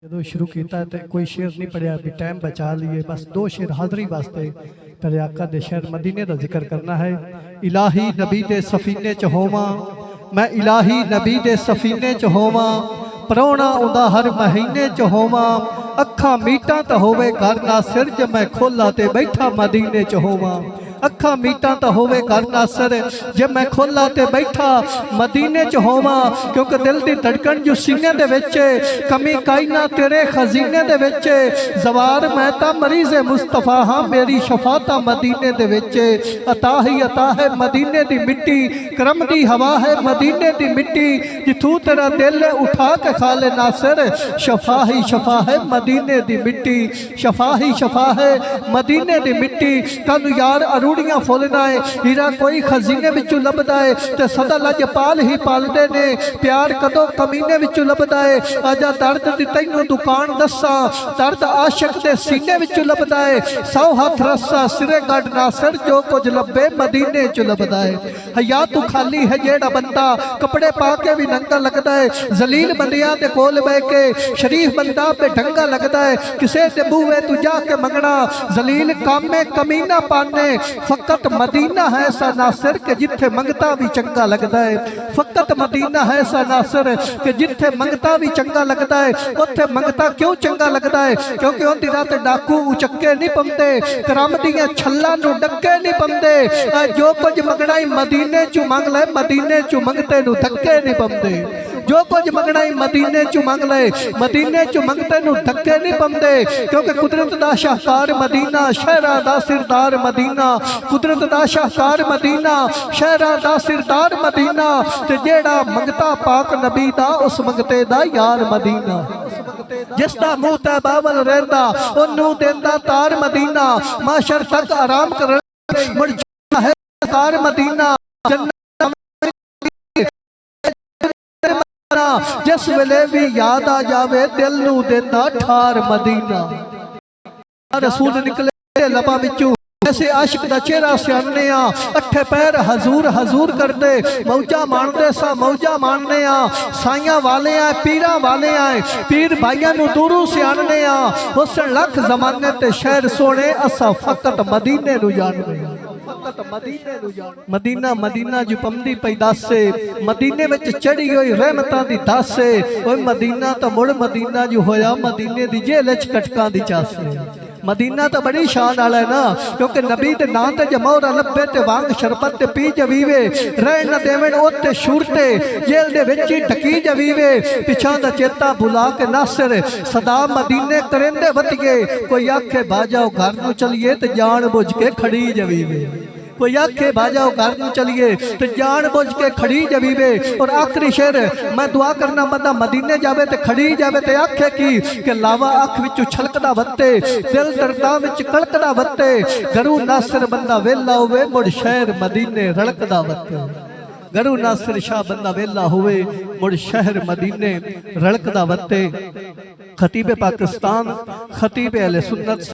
जो शुरू किया तो कोई शेर नहीं पढ़िया भी टाइम बचा लिए बस दो शेर हाजरी वास्ते तेरे आका दे शहर मदीने का जिक्र करना है। इलाही नबी दे सफीने च होवां मैं इलाही नबी दे सफीने च होवां परौना आउंदा हर महीने च होवां अखा मीटा तो होवे घर ना सिर ज मैं खोला ते बैठा मदीने च होवां अखा मीटा तो होवे घर ना सिर जे मैं खोला ते बैठा मदीने च होवां क्योंकि दिल दी धड़कन जो सीने दे विच कमी काई ना तेरे खजीने दे विच जवार मैं ता मरीज़ मुस्तफा हाँ मेरी शफाता मदीने दे विच अता है मदीने दी मिट्टी करम दी हवा है मदीने दी मिट्टी जिथू तेरा दिल उठा के खा ले नासिर शफा है मदीने दी मिट्टी शफा है मदीने दी मिट्टी कनु यार अरूड़ियां फुलना है हीरा कोई खजीने विचों लभदा है ते सदा लजपाल ही पालदे ने प्यार कदों कमीने विचों लभदा है आजा दर्द दी तैनूं दुकान दस्सा दर्द आशिक दे सीने विचों लभदा है सौ हथ रस्सा सिरे गढ़ नासिर जो कुछ लभे मदीने च लभदा है। हया तू खाली है जेड़ा बंदा कपड़े पा के भी नंगा लगदा है जलील बंदियां दे कोल बैठ के शरीफ बंदा बेढंगा लगदा है किसे दे बूहे तू जाके मंगना जलील कामे कमीना पाने फकत मदीना है ऐसा नासिर के जिथे मंगता भी चंगा लगता है फकत मदीना है ऐसा नासिर के जिथे मंगता भी चंगा लगता है उत्थे मंगता क्यों चंगा लगता है क्योंकि उनकी रात डाकू उचक्के नहीं पमते करम दियां छल्लां नूं डक्के नहीं पमते जो कुछ मंगना ही मदीने चू मंग ले मदीने चू मंगते नूं धक्के नहीं पमते जो कुछ मंगना ही मदीने चू मंग ले मदीने चू मंगते नूं धक्के नहीं पमते क्योंकि कुदरत दा शाहकार मदीना शहरा दा सिरदार मदीना कुदरत दा शाहकार मदीना शहरा दा सिरदार मदीना ते जेड़ा मंगता पाक नबी दा उस मंगते दा यार मदीना जिसदा मुंह ते बावल रहंदा ओनू देंदा तार मदीना माशर तक आराम कर मुड़ है तार मदीना जिस वेले भी याद आ जावे दिल नू देंदा ठार मदीना रसूल निकले लबा विचों ऐसे आशिक दा चेहरा सियाने अठे पैर हजूर हजूर करते मौजा मानते सा मौजा मानने साइया वाले पीरा वाले पीर भाइयों नू दूरों सियाने उस लख जमाने ते शहर सोने असा फकत मदीने नू जानने मदीना मदीना जो पमदी पई दासे मदीने विच चढ़ी हुई रहमतां दी दासे ओए मदीना तो मुड़ मदीना जो होया मदीने दी जेल च कटकां दी चासे मदीना तो बड़ी शान वाला है ना क्योंकि नबी दे नाम ते जमौरा लब्बे ते वांग शरबत ते पी जवीवे रह न देवन ओते शूरते जेल दे विच ही ढकी जवीवे पिछां दा चेता भुला के नासिर सदा मदीने करेंदे वतिए कोई आखे बाजाओ घर नू चलिए ते जान बुझ के खड़ी जवीवे कोई आखे बाजाओ घर नू चलिए तो जान बुझ के खड़ी जवीवे और आखिरी शेर मैं दुआ करना बंदा मदीने जावे ते खड़ी जावे ते आखे की लावा अख विचों छलकदा वत्ते दिल दर्दां विच कलकदा वत्ते गरू नासिर बंदा वेला होवे मुड़ शहर मदीने रड़कदा वत्ते गरू नासिर शाह बंदा वेला होवे मुड़ शहर मदीने रड़कदा वत्ते। खतीब पाकिस्तान खतीब अहले सुन्नत